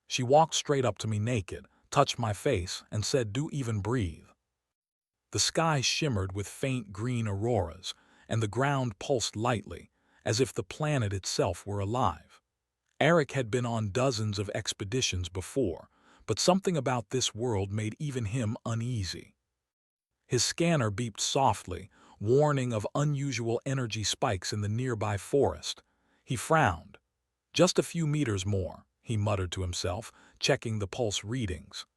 She walked straight up to me naked, touched my face, and said, "Do even breathe." The sky shimmered with faint green auroras, and the ground pulsed lightly, as if the planet itself were alive. Eric had been on dozens of expeditions before, but something about this world made even him uneasy. His scanner beeped softly, warning of unusual energy spikes in the nearby forest. He frowned. "Just a few meters more," he muttered to himself, checking the pulse readings.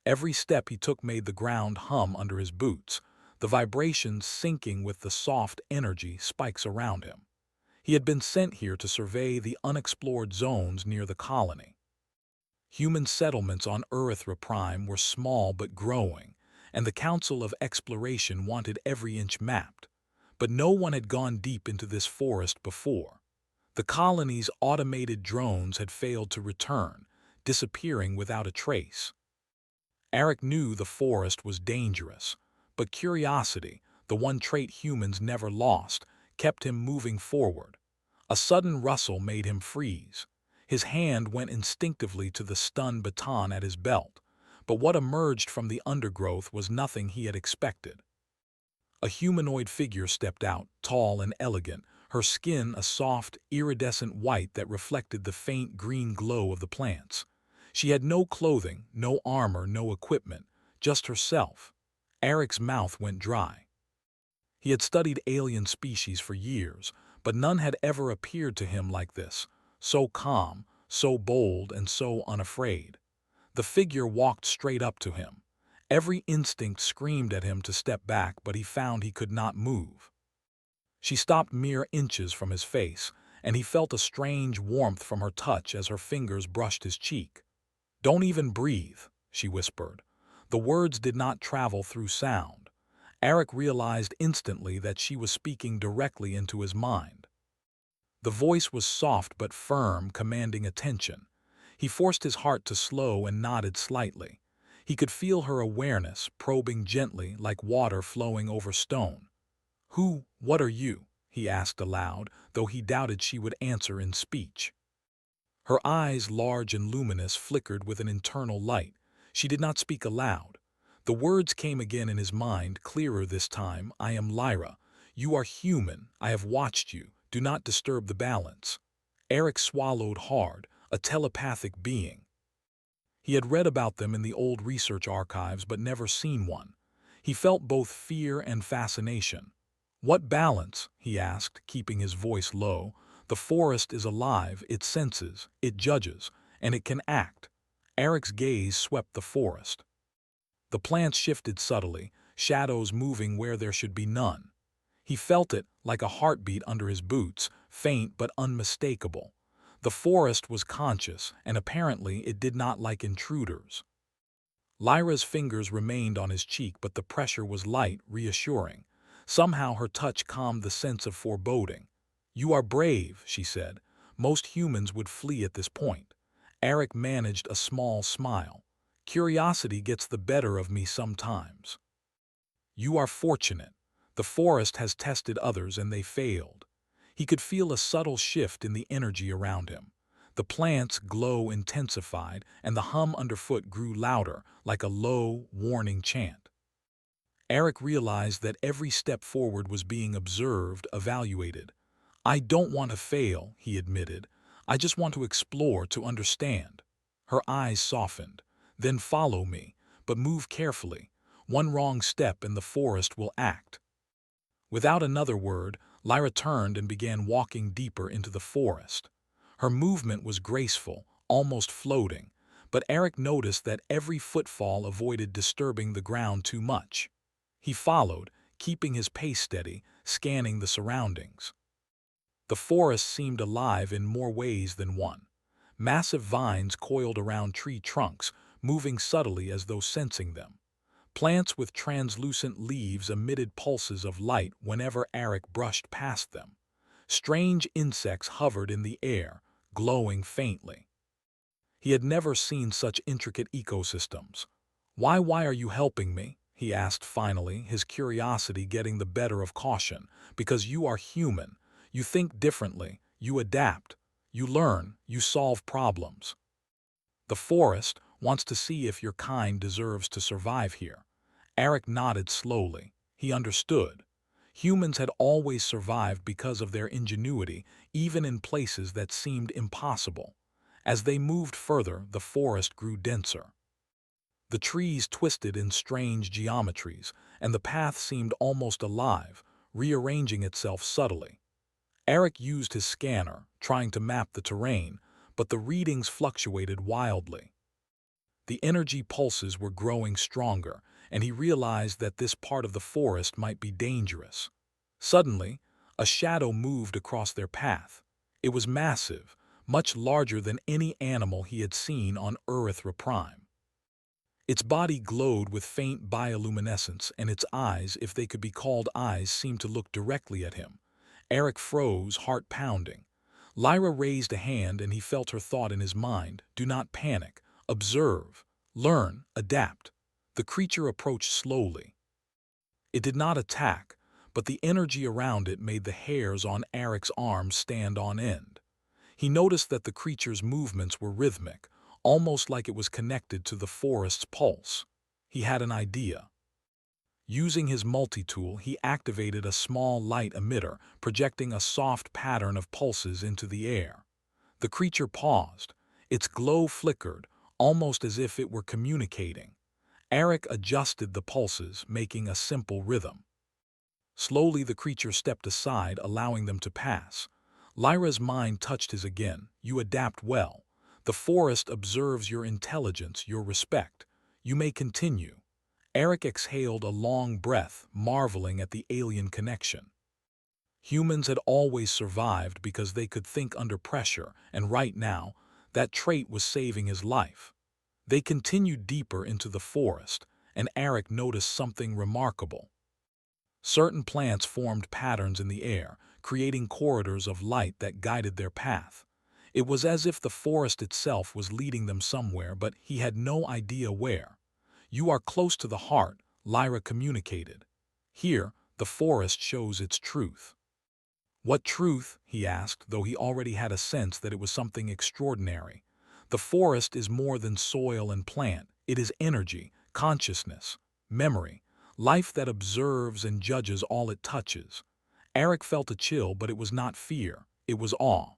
Every step he took made the ground hum under his boots, the vibrations syncing with the soft energy spikes around him. He had been sent here to survey the unexplored zones near the colony. Human settlements on Erythra Prime were small but growing, and the Council of Exploration wanted every inch mapped. But no one had gone deep into this forest before. The colony's automated drones had failed to return, disappearing without a trace. Eric knew the forest was dangerous, but curiosity, the one trait humans never lost, kept him moving forward. A sudden rustle made him freeze. His hand went instinctively to the stun baton at his belt, but what emerged from the undergrowth was nothing he had expected. A humanoid figure stepped out, tall and elegant, her skin a soft, iridescent white that reflected the faint green glow of the plants. She had no clothing, no armor, no equipment, just herself. Eric's mouth went dry. He had studied alien species for years, but none had ever appeared to him like this, so calm, so bold, and so unafraid. The figure walked straight up to him. Every instinct screamed at him to step back, but he found he could not move. She stopped mere inches from his face, and he felt a strange warmth from her touch as her fingers brushed his cheek. "Don't even breathe," she whispered. The words did not travel through sound. Eric realized instantly that she was speaking directly into his mind. The voice was soft but firm, commanding attention. He forced his heart to slow and nodded slightly. He could feel her awareness, probing gently like water flowing over stone. What are you?" he asked aloud, though he doubted she would answer in speech. Her eyes, large and luminous, flickered with an internal light. She did not speak aloud. The words came again in his mind, clearer this time. "I am Lyra. You are human. I have watched you. Do not disturb the balance." Eric swallowed hard, a telepathic being. He had read about them in the old research archives but never seen one. He felt both fear and fascination. "What balance?" he asked, keeping his voice low. "The forest is alive, it senses, it judges, and it can act." Eric's gaze swept the forest. The plants shifted subtly, shadows moving where there should be none. He felt it, like a heartbeat under his boots, faint but unmistakable. The forest was conscious, and apparently it did not like intruders. Lyra's fingers remained on his cheek, but the pressure was light, reassuring. Somehow her touch calmed the sense of foreboding. "You are brave," she said. "Most humans would flee at this point." Eric managed a small smile. "Curiosity gets the better of me sometimes." "You are fortunate. The forest has tested others and they failed." He could feel a subtle shift in the energy around him. The plant's glow intensified, and the hum underfoot grew louder, like a low, warning chant. Eric realized that every step forward was being observed, evaluated. "I don't want to fail," he admitted. "I just want to explore, to understand." Her eyes softened. "Then follow me, but move carefully. One wrong step and the forest will act." Without another word, Lyra turned and began walking deeper into the forest. Her movement was graceful, almost floating, but Eric noticed that every footfall avoided disturbing the ground too much. He followed, keeping his pace steady, scanning the surroundings. The forest seemed alive in more ways than one. Massive vines coiled around tree trunks, moving subtly as though sensing them. Plants with translucent leaves emitted pulses of light whenever Eric brushed past them. Strange insects hovered in the air, glowing faintly. He had never seen such intricate ecosystems. Why are you helping me?" he asked finally, his curiosity getting the better of caution. "Because you are human. You think differently, you adapt, you learn, you solve problems." The forest wants to see if your kind deserves to survive here. Eric nodded slowly. He understood. Humans had always survived because of their ingenuity, even in places that seemed impossible. As they moved further, the forest grew denser. The trees twisted in strange geometries, and the path seemed almost alive, rearranging itself subtly. Eric used his scanner, trying to map the terrain, but the readings fluctuated wildly. The energy pulses were growing stronger, and he realized that this part of the forest might be dangerous. Suddenly, a shadow moved across their path. It was massive, much larger than any animal he had seen on Erythra Prime. Its body glowed with faint bioluminescence, and its eyes, if they could be called eyes, seemed to look directly at him. Eric froze, heart pounding. Lyra raised a hand, and he felt her thought in his mind. Do not panic. Observe. Learn. Adapt. The creature approached slowly. It did not attack, but the energy around it made the hairs on Eric's arms stand on end. He noticed that the creature's movements were rhythmic, almost like it was connected to the forest's pulse. He had an idea. Using his multi-tool, he activated a small light emitter, projecting a soft pattern of pulses into the air. The creature paused. Its glow flickered, almost as if it were communicating. Eric adjusted the pulses, making a simple rhythm. Slowly the creature stepped aside, allowing them to pass. Lyra's mind touched his again. You adapt well. The forest observes your intelligence, your respect. You may continue. Eric exhaled a long breath, marveling at the alien connection. Humans had always survived because they could think under pressure, and right now, that trait was saving his life. They continued deeper into the forest, and Eric noticed something remarkable. Certain plants formed patterns in the air, creating corridors of light that guided their path. It was as if the forest itself was leading them somewhere, but he had no idea where. You are close to the heart, Lyra communicated. Here, the forest shows its truth. What truth? He asked, though he already had a sense that it was something extraordinary. The forest is more than soil and plant. It is energy, consciousness, memory, life that observes and judges all it touches. Eric felt a chill, but it was not fear. It was awe.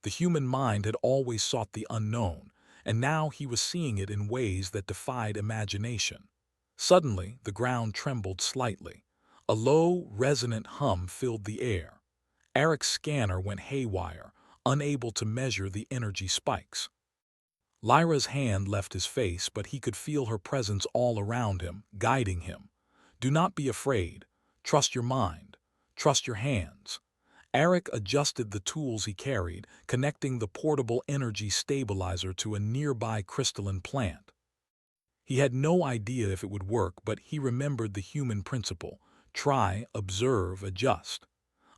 The human mind had always sought the unknown, and now he was seeing it in ways that defied imagination. Suddenly, the ground trembled slightly. A low, resonant hum filled the air. Eric's scanner went haywire, unable to measure the energy spikes. Lyra's hand left his face, but he could feel her presence all around him, guiding him. Do not be afraid. Trust your mind. Trust your hands. Eric adjusted the tools he carried, connecting the portable energy stabilizer to a nearby crystalline plant. He had no idea if it would work, but he remembered the human principle: try, observe, adjust.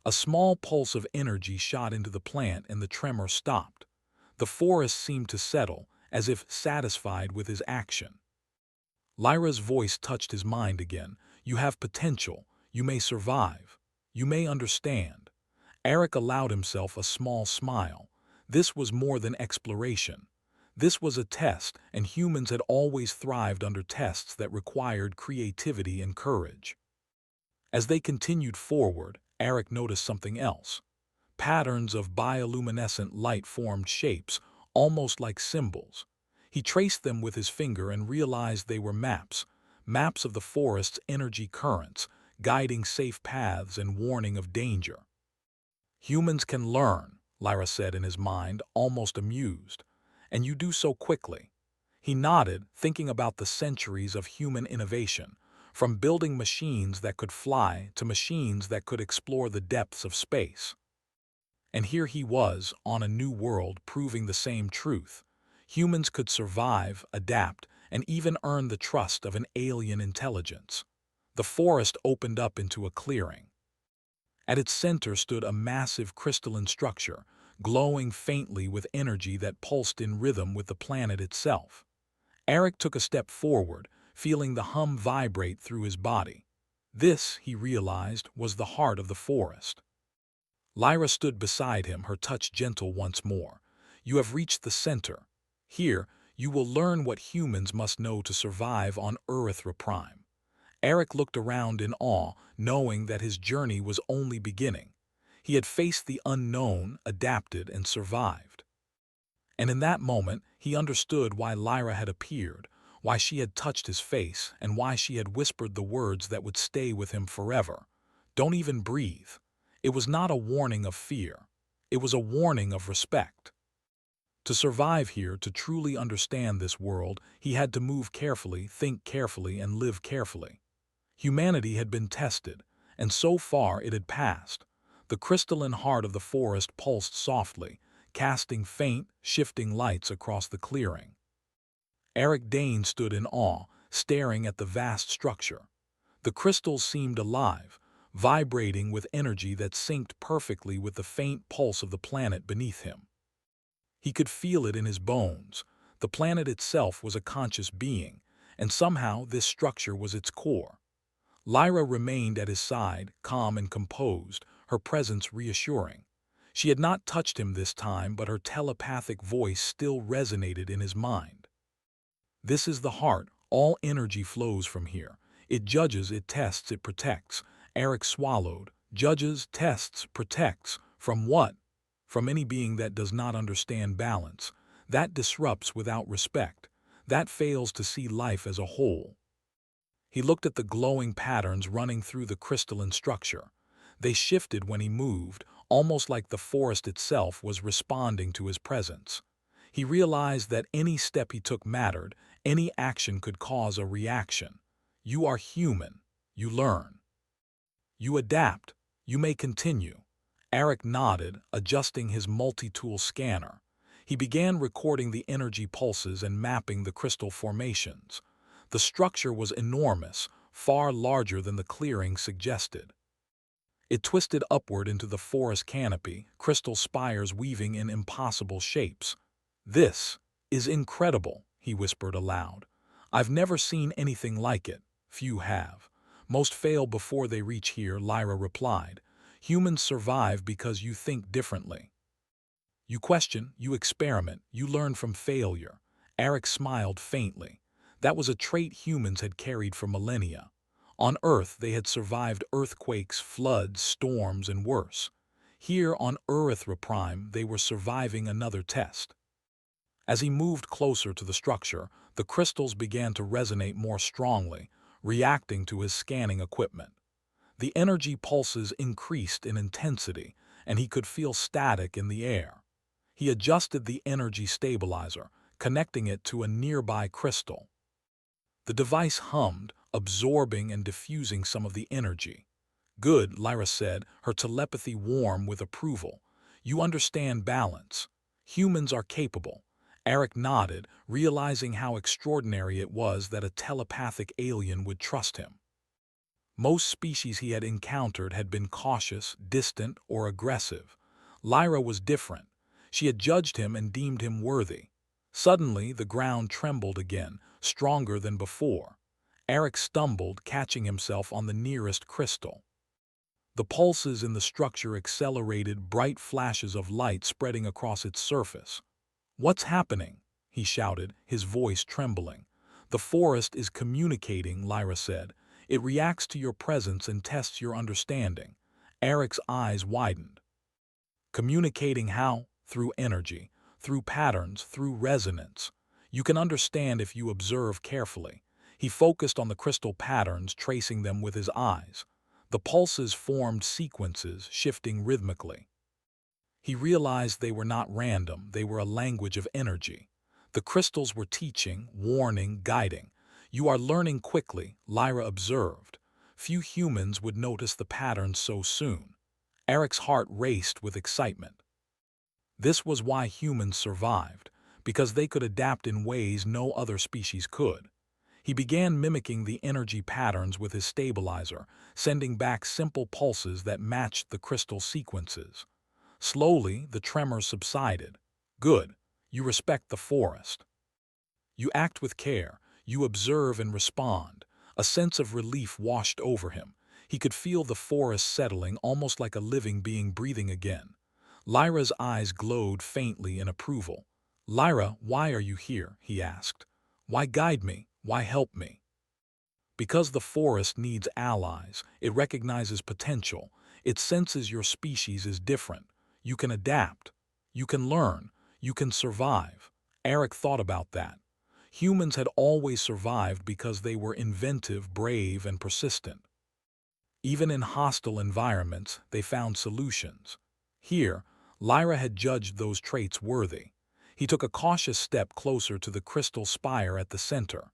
A small pulse of energy shot into the plant, and the tremor stopped. The forest seemed to settle, as if satisfied with his action. Lyra's voice touched his mind again. You have potential. You may survive. You may understand. Eric allowed himself a small smile. This was more than exploration. This was a test, and humans had always thrived under tests that required creativity and courage. As they continued forward, Eric noticed something else. Patterns of bioluminescent light formed shapes, almost like symbols. He traced them with his finger and realized they were maps of the forest's energy currents, guiding safe paths and warning of danger. Humans can learn, Lyra said in his mind, almost amused. And you do so quickly. He nodded, thinking about the centuries of human innovation, from building machines that could fly to machines that could explore the depths of space. And here he was, on a new world, proving the same truth. Humans could survive, adapt, and even earn the trust of an alien intelligence. The forest opened up into a clearing. At its center stood a massive crystalline structure, glowing faintly with energy that pulsed in rhythm with the planet itself. Eric took a step forward, feeling the hum vibrate through his body. This, he realized, was the heart of the forest. Lyra stood beside him, her touch gentle once more. You have reached the center. Here, You will learn what humans must know to survive on Earthra Prime. Eric looked around in awe, knowing that his journey was only beginning. He had faced the unknown, adapted, and survived. And in that moment, he understood why Lyra had appeared, why she had touched his face, and why she had whispered the words that would stay with him forever. Don't even breathe. It was not a warning of fear. It was a warning of respect. To survive here, to truly understand this world, he had to move carefully, think carefully, and live carefully. Humanity had been tested, and so far it had passed. The crystalline heart of the forest pulsed softly, casting faint, shifting lights across the clearing. Eric Dane stood in awe, staring at the vast structure. The crystals seemed alive, vibrating with energy that synced perfectly with the faint pulse of the planet beneath him. He could feel it in his bones. The planet itself was a conscious being, and somehow this structure was its core. Lyra remained at his side, calm and composed, her presence reassuring. She had not touched him this time, but her telepathic voice still resonated in his mind. This is the heart. All energy flows from here. It judges, it tests, it protects. Eric swallowed. Judges, tests, protects. From what? From any being that does not understand balance. That disrupts without respect. That fails to see life as a whole. He looked at the glowing patterns running through the crystalline structure. They shifted when he moved, almost like the forest itself was responding to his presence. He realized that any step he took mattered, any action could cause a reaction. You are human. You learn. You adapt. You may continue. Eric nodded, adjusting his multi-tool scanner. He began recording the energy pulses and mapping the crystal formations. The structure was enormous, far larger than the clearing suggested. It twisted upward into the forest canopy, crystal spires weaving in impossible shapes. "This is incredible," he whispered aloud. "I've never seen anything like it. Few have. Most fail before they reach here," Lyra replied. "Humans survive because you think differently. You question, you experiment, you learn from failure." Eric smiled faintly. That was a trait humans had carried for millennia. On Earth, they had survived earthquakes, floods, storms, and worse. Here on Earthra Prime, they were surviving another test. As he moved closer to the structure, the crystals began to resonate more strongly, reacting to his scanning equipment. The energy pulses increased in intensity, and he could feel static in the air. He adjusted the energy stabilizer, connecting it to a nearby crystal. The device hummed, absorbing and diffusing some of the energy. "Good," Lyra said, her telepathy warm with approval. "You understand balance. Humans are capable." Eric nodded, realizing how extraordinary it was that a telepathic alien would trust him. Most species he had encountered had been cautious, distant, or aggressive. Lyra was different. She had judged him and deemed him worthy. Suddenly, the ground trembled again, stronger than before. Eric stumbled, catching himself on the nearest crystal. The pulses in the structure accelerated, bright flashes of light spreading across its surface. "What's happening?" he shouted, his voice trembling. "The forest is communicating," Lyra said. "It reacts to your presence and tests your understanding." Eric's eyes widened. "Communicating how?" "Through energy, through patterns, through resonance. You can understand if you observe carefully." He focused on the crystal patterns, tracing them with his eyes. The pulses formed sequences, shifting rhythmically. He realized they were not random, they were a language of energy. The crystals were teaching, warning, guiding. "You are learning quickly," Lyra observed. Few humans would notice the patterns so soon. Eric's heart raced with excitement. This was why humans survived, because they could adapt in ways no other species could. He began mimicking the energy patterns with his stabilizer, sending back simple pulses that matched the crystal sequences. Slowly, the tremors subsided. "Good. You respect the forest. You act with care. You observe and respond." A sense of relief washed over him. He could feel the forest settling, almost like a living being breathing again. Lyra's eyes glowed faintly in approval. "Lyra, why are you here?" he asked. "Why guide me? Why help me?" "Because the forest needs allies. It recognizes potential. It senses your species is different. You can adapt. You can learn. You can survive." Eric thought about that. Humans had always survived because they were inventive, brave, and persistent. Even in hostile environments, they found solutions. Here, Lyra had judged those traits worthy. He took a cautious step closer to the crystal spire at the center.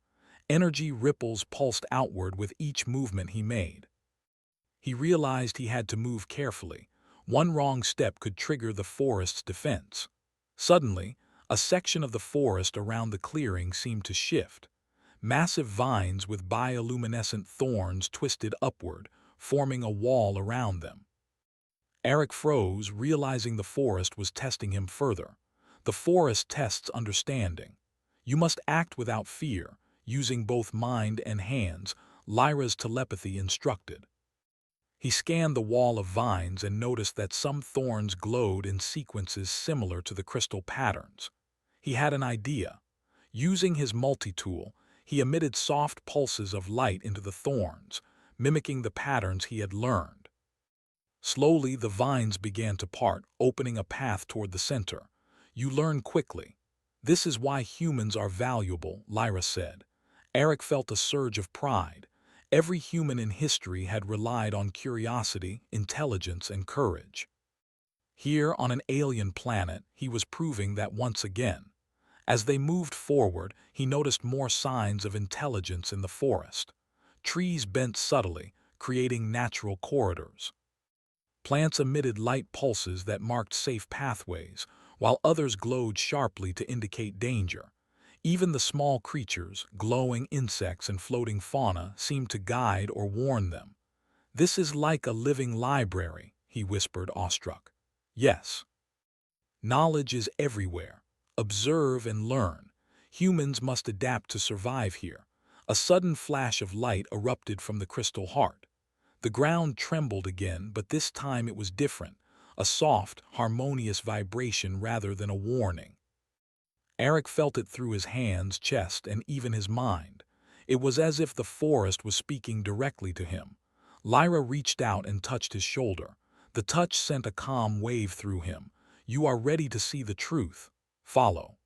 Energy ripples pulsed outward with each movement he made. He realized he had to move carefully. One wrong step could trigger the forest's defense. Suddenly, a section of the forest around the clearing seemed to shift. Massive vines with bioluminescent thorns twisted upward, forming a wall around them. Eric froze, realizing the forest was testing him further. The forest tests understanding. You must act without fear, using both mind and hands, Lyra's telepathy instructed. He scanned the wall of vines and noticed that some thorns glowed in sequences similar to the crystal patterns. He had an idea. Using his multi-tool, he emitted soft pulses of light into the thorns, mimicking the patterns he had learned. Slowly, the vines began to part, opening a path toward the center. "You learn quickly. This is why humans are valuable," Lyra said. Eric felt a surge of pride. Every human in history had relied on curiosity, intelligence, and courage. Here, on an alien planet, he was proving that once again. As they moved forward, he noticed more signs of intelligence in the forest. Trees bent subtly, creating natural corridors. Plants emitted light pulses that marked safe pathways, while others glowed sharply to indicate danger. Even the small creatures, glowing insects and floating fauna, seemed to guide or warn them. "This is like a living library," he whispered, awestruck. "Yes. Knowledge is everywhere. Observe and learn. Humans must adapt to survive here." A sudden flash of light erupted from the crystal heart. The ground trembled again, but this time it was different, a soft, harmonious vibration rather than a warning. Eric felt it through his hands, chest, and even his mind. It was as if the forest was speaking directly to him. Lyra reached out and touched his shoulder. The touch sent a calm wave through him. "You are ready to see the truth. Follow."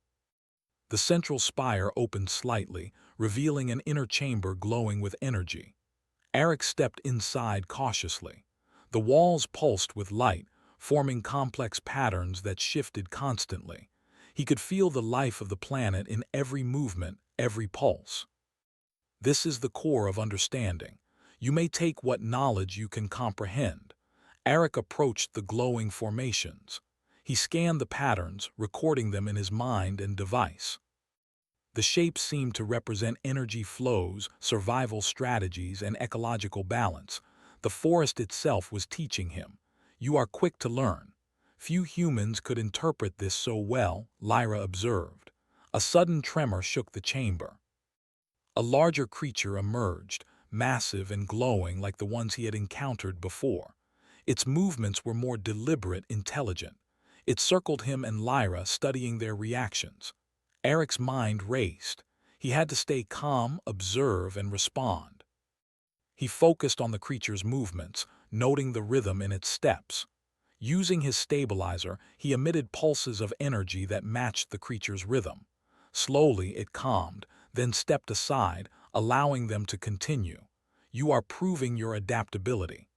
The central spire opened slightly, revealing an inner chamber glowing with energy. Eric stepped inside cautiously. The walls pulsed with light, forming complex patterns that shifted constantly. He could feel the life of the planet in every movement, every pulse. This is the core of understanding. You may take what knowledge you can comprehend. Eric approached the glowing formations. He scanned the patterns, recording them in his mind and device. The shapes seemed to represent energy flows, survival strategies, and ecological balance. The forest itself was teaching him. "You are quick to learn." Few humans could interpret this so well, Lyra observed. A sudden tremor shook the chamber. A larger creature emerged, massive and glowing like the ones he had encountered before. Its movements were more deliberate, intelligent. It circled him and Lyra, studying their reactions. Eric's mind raced. He had to stay calm, observe, and respond. He focused on the creature's movements, noting the rhythm in its steps. Using his stabilizer, he emitted pulses of energy that matched the creature's rhythm. Slowly, it calmed, then stepped aside, allowing them to continue. "You are proving your adaptability.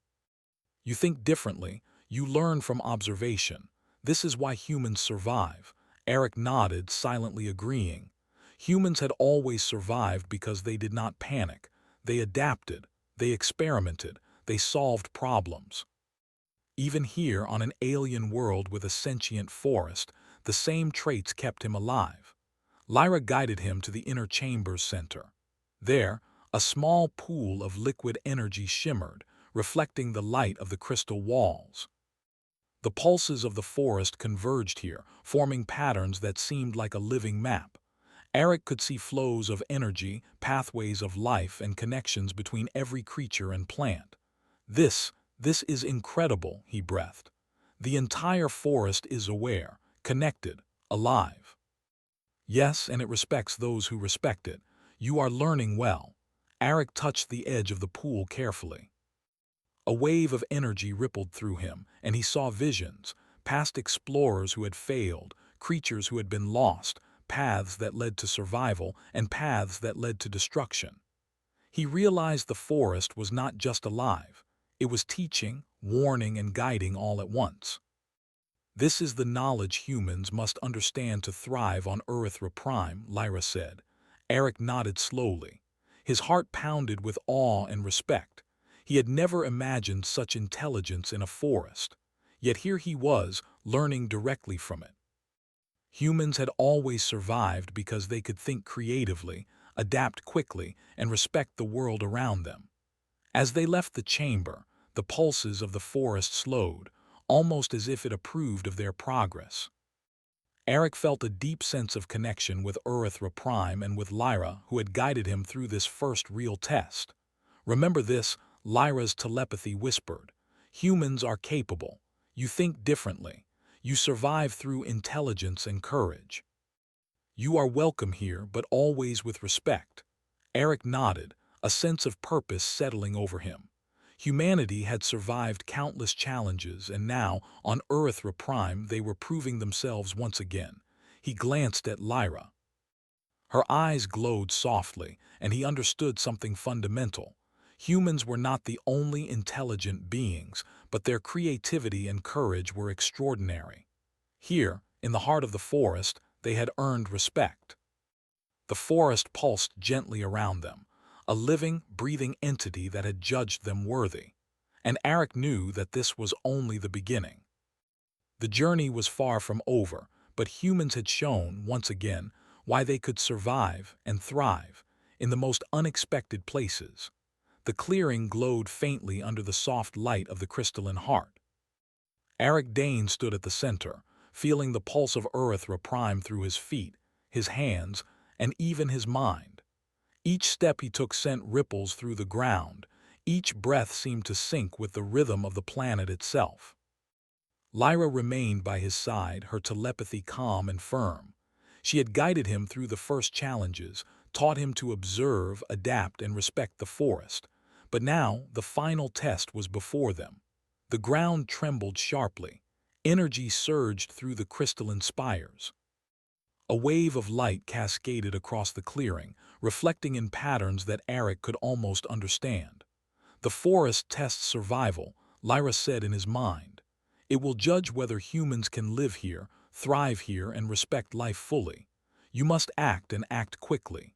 You think differently, you learn from observation. This is why humans survive." Eric nodded, silently agreeing. Humans had always survived because they did not panic. They adapted, they experimented, they solved problems. Even here, on an alien world with a sentient forest, the same traits kept him alive. Lyra guided him to the inner chamber's center. There, a small pool of liquid energy shimmered, reflecting the light of the crystal walls. The pulses of the forest converged here, forming patterns that seemed like a living map. Eric could see flows of energy, pathways of life, and connections between every creature and plant. This is incredible," he breathed. "The entire forest is aware, connected, alive." Yes, and it respects those who respect it. You are learning well. Eric touched the edge of the pool carefully. A wave of energy rippled through him, and he saw visions, past explorers who had failed, creatures who had been lost, paths that led to survival, and paths that led to destruction. He realized the forest was not just alive. It was teaching, warning, and guiding all at once. This is the knowledge humans must understand to thrive on Earthra Prime, Lyra said. Eric nodded slowly. His heart pounded with awe and respect. He had never imagined such intelligence in a forest. Yet here he was, learning directly from it. Humans had always survived because they could think creatively, adapt quickly, and respect the world around them. As they left the chamber, the pulses of the forest slowed, almost as if it approved of their progress. Eric felt a deep sense of connection with Earthra Prime and with Lyra, who had guided him through this first real test. Remember this, Lyra's telepathy whispered. Humans are capable. You think differently. You survive through intelligence and courage. You are welcome here, but always with respect. Eric nodded, a sense of purpose settling over him. Humanity had survived countless challenges, and now, on Earthra Prime, they were proving themselves once again. He glanced at Lyra. Her eyes glowed softly, and he understood something fundamental. Humans were not the only intelligent beings, but their creativity and courage were extraordinary. Here, in the heart of the forest, they had earned respect. The forest pulsed gently around them, a living, breathing entity that had judged them worthy. And Eric knew that this was only the beginning. The journey was far from over, but humans had shown, once again, why they could survive and thrive in the most unexpected places. The clearing glowed faintly under the soft light of the crystalline heart. Eric Dane stood at the center, feeling the pulse of Earthra Prime through his feet, his hands, and even his mind. Each step he took sent ripples through the ground. Each breath seemed to sync with the rhythm of the planet itself. Lyra remained by his side, her telepathy calm and firm. She had guided him through the first challenges, taught him to observe, adapt, and respect the forest. But now the final test was before them. The ground trembled sharply. Energy surged through the crystalline spires. A wave of light cascaded across the clearing, reflecting in patterns that Eric could almost understand. The forest tests survival, Lyra said in his mind. It will judge whether humans can live here, thrive here, and respect life fully. You must act and act quickly.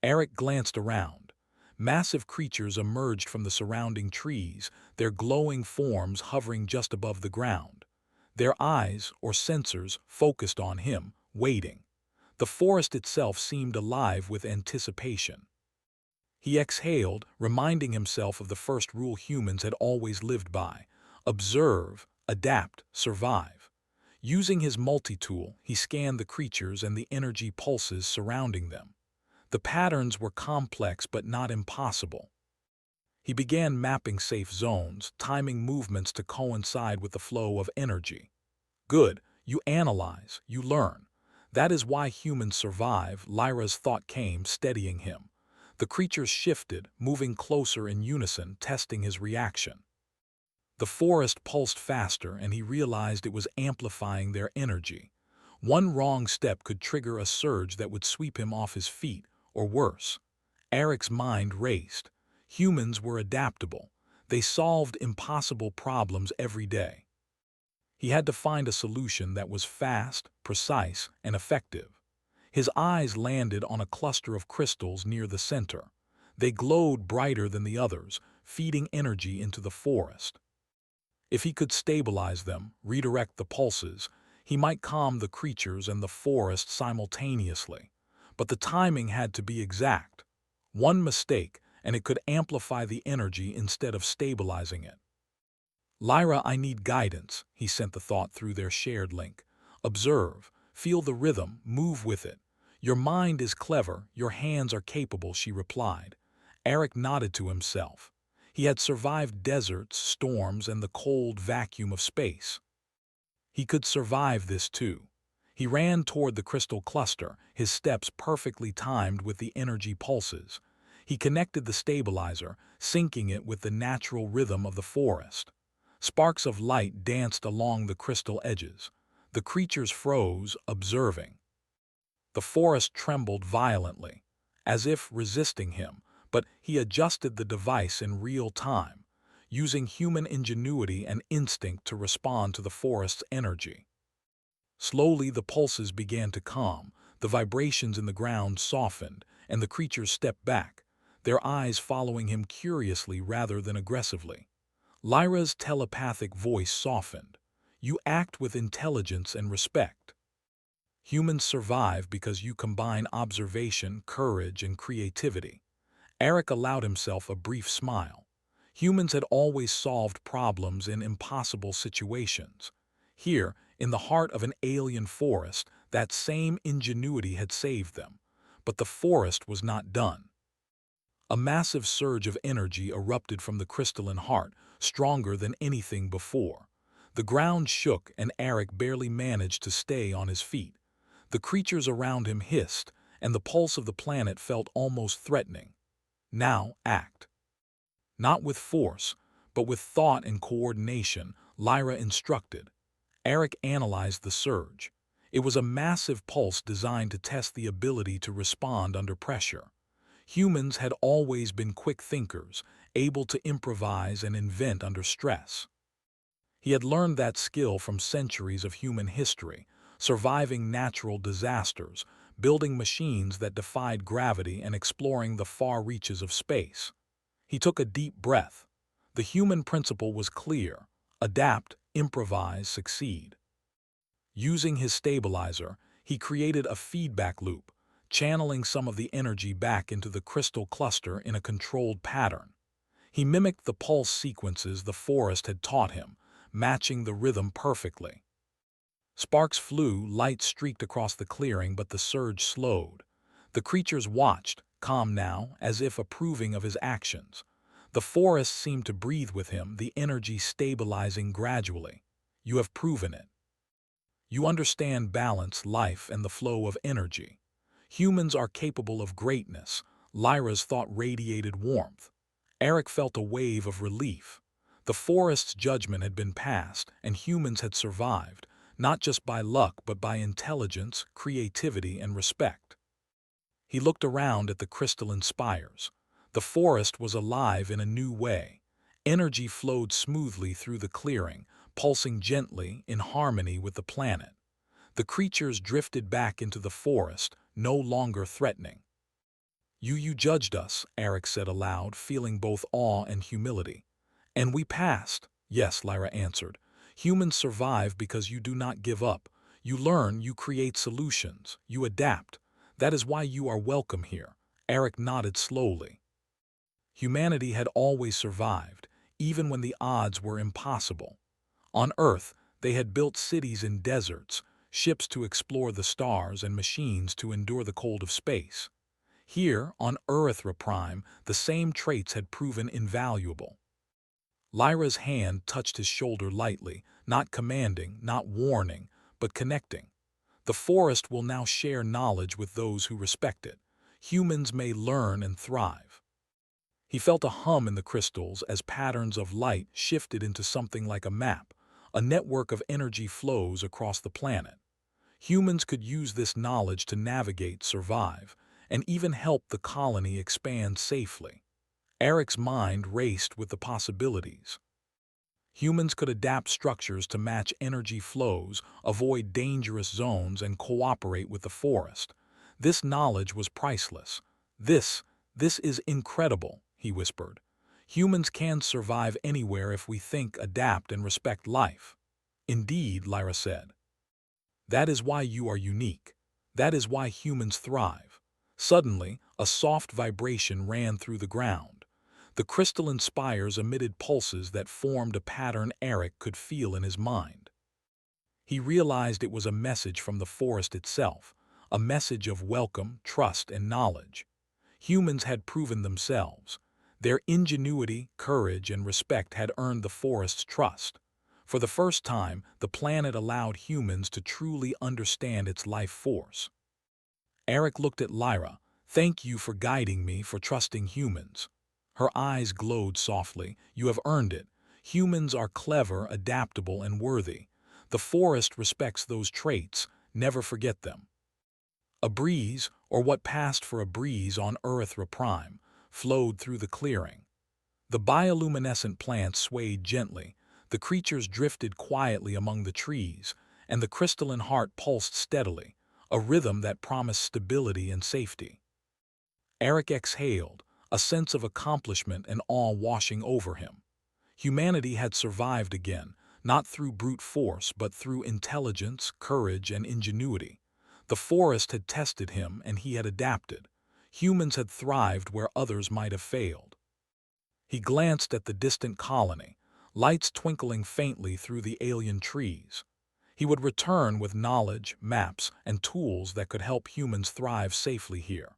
Eric glanced around. Massive creatures emerged from the surrounding trees, their glowing forms hovering just above the ground. Their eyes, or sensors, focused on him, waiting. The forest itself seemed alive with anticipation. He exhaled, reminding himself of the first rule humans had always lived by: observe, adapt, survive. Using his multi-tool, he scanned the creatures and the energy pulses surrounding them. The patterns were complex but not impossible. He began mapping safe zones, timing movements to coincide with the flow of energy. Good, you analyze, you learn. That is why humans survive, Lyra's thought came, steadying him. The creatures shifted, moving closer in unison, testing his reaction. The forest pulsed faster, and he realized it was amplifying their energy. One wrong step could trigger a surge that would sweep him off his feet, or worse. Eric's mind raced. Humans were adaptable. They solved impossible problems every day. He had to find a solution that was fast, precise, and effective. His eyes landed on a cluster of crystals near the center. They glowed brighter than the others, feeding energy into the forest. If he could stabilize them, redirect the pulses, he might calm the creatures and the forest simultaneously. But the timing had to be exact. One mistake, and it could amplify the energy instead of stabilizing it. Lyra, I need guidance, he sent the thought through their shared link. Observe, feel the rhythm, move with it. Your mind is clever, your hands are capable, she replied. Eric nodded to himself. He had survived deserts, storms, and the cold vacuum of space. He could survive this too. He ran toward the crystal cluster, his steps perfectly timed with the energy pulses. He connected the stabilizer, syncing it with the natural rhythm of the forest. Sparks of light danced along the crystal edges. The creatures froze, observing. The forest trembled violently, as if resisting him, but he adjusted the device in real time, using human ingenuity and instinct to respond to the forest's energy. Slowly the pulses began to calm, the vibrations in the ground softened, and the creatures stepped back, their eyes following him curiously rather than aggressively. Lyra's telepathic voice softened. You act with intelligence and respect. Humans survive because you combine observation, courage, and creativity. Eric allowed himself a brief smile. Humans had always solved problems in impossible situations. Here, in the heart of an alien forest, that same ingenuity had saved them. But the forest was not done. A massive surge of energy erupted from the crystalline heart, stronger than anything before. The ground shook and Eric barely managed to stay on his feet. The creatures around him hissed, and the pulse of the planet felt almost threatening. Now act. Not with force, but with thought and coordination, Lyra instructed. Eric analyzed the surge. It was a massive pulse designed to test the ability to respond under pressure. Humans had always been quick thinkers, able to improvise and invent under stress. He had learned that skill from centuries of human history, surviving natural disasters, building machines that defied gravity, and exploring the far reaches of space. He took a deep breath. The human principle was clear: adapt, improvise, succeed. Using his stabilizer, he created a feedback loop, channeling some of the energy back into the crystal cluster in a controlled pattern. He mimicked the pulse sequences the forest had taught him, matching the rhythm perfectly. Sparks flew, light streaked across the clearing, but the surge slowed. The creatures watched, calm now, as if approving of his actions. The forest seemed to breathe with him, the energy stabilizing gradually. You have proven it. You understand balance, life, and the flow of energy. Humans are capable of greatness. Lyra's thought radiated warmth. Eric felt a wave of relief. The forest's judgment had been passed, and humans had survived, not just by luck but by intelligence, creativity, and respect. He looked around at the crystalline spires. The forest was alive in a new way. Energy flowed smoothly through the clearing, pulsing gently, in harmony with the planet. The creatures drifted back into the forest, no longer threatening. You judged us," Eric said aloud, feeling both awe and humility. "And we passed." "Yes," Lyra answered. "Humans survive because you do not give up. You learn, you create solutions, you adapt. That is why you are welcome here." Eric nodded slowly. Humanity had always survived, even when the odds were impossible. On Earth, they had built cities in deserts, ships to explore the stars, and machines to endure the cold of space. Here, on Earthra Prime, the same traits had proven invaluable. Lyra's hand touched his shoulder lightly, not commanding, not warning, but connecting. The forest will now share knowledge with those who respect it. Humans may learn and thrive. He felt a hum in the crystals as patterns of light shifted into something like a map, a network of energy flows across the planet. Humans could use this knowledge to navigate, survive, and even help the colony expand safely. Eric's mind raced with the possibilities. Humans could adapt structures to match energy flows, avoid dangerous zones, and cooperate with the forest. This knowledge was priceless. This is incredible," he whispered. "Humans can survive anywhere if we think, adapt, and respect life." "Indeed," Lyra said. "That is why you are unique. That is why humans thrive." Suddenly, a soft vibration ran through the ground. The crystalline spires emitted pulses that formed a pattern Eric could feel in his mind. He realized it was a message from the forest itself, a message of welcome, trust, and knowledge. Humans had proven themselves. Their ingenuity, courage, and respect had earned the forest's trust. For the first time, the planet allowed humans to truly understand its life force. Eric looked at Lyra. "Thank you for guiding me, for trusting humans." Her eyes glowed softly. "You have earned it. Humans are clever, adaptable, and worthy. The forest respects those traits. Never forget them." A breeze, or what passed for a breeze on Earthra Prime, flowed through the clearing. The bioluminescent plants swayed gently, the creatures drifted quietly among the trees, and the crystalline heart pulsed steadily, a rhythm that promised stability and safety. Eric exhaled, a sense of accomplishment and awe washing over him. Humanity had survived again, not through brute force but through intelligence, courage, and ingenuity. The forest had tested him and he had adapted. Humans had thrived where others might have failed. He glanced at the distant colony, lights twinkling faintly through the alien trees. He would return with knowledge, maps, and tools that could help humans thrive safely here.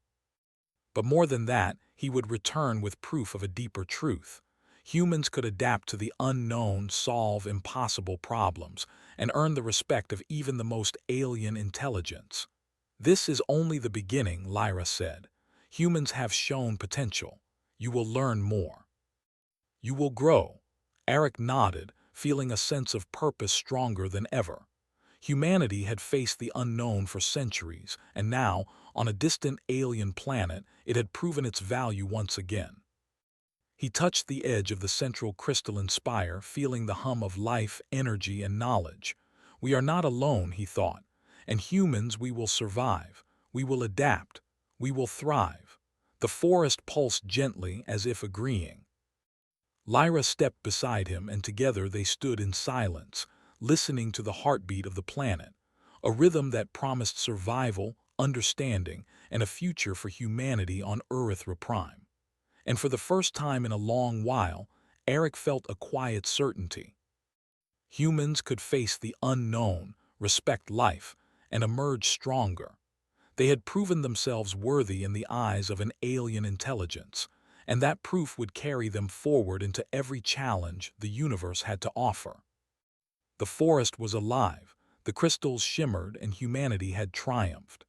But more than that, he would return with proof of a deeper truth. Humans could adapt to the unknown, solve impossible problems, and earn the respect of even the most alien intelligence. "This is only the beginning," Lyra said. "Humans have shown potential. You will learn more. You will grow." Eric nodded, feeling a sense of purpose stronger than ever. Humanity had faced the unknown for centuries, and now, on a distant alien planet, it had proven its value once again. He touched the edge of the central crystalline spire, feeling the hum of life, energy, and knowledge. "We are not alone," he thought, "and humans, we will survive. We will adapt. We will thrive." The forest pulsed gently, as if agreeing. Lyra stepped beside him, and together they stood in silence, listening to the heartbeat of the planet, a rhythm that promised survival, understanding, and a future for humanity on Earthra Prime. And for the first time in a long while, Eric felt a quiet certainty. Humans could face the unknown, respect life, and emerge stronger. They had proven themselves worthy in the eyes of an alien intelligence, and that proof would carry them forward into every challenge the universe had to offer. The forest was alive, the crystals shimmered, and humanity had triumphed.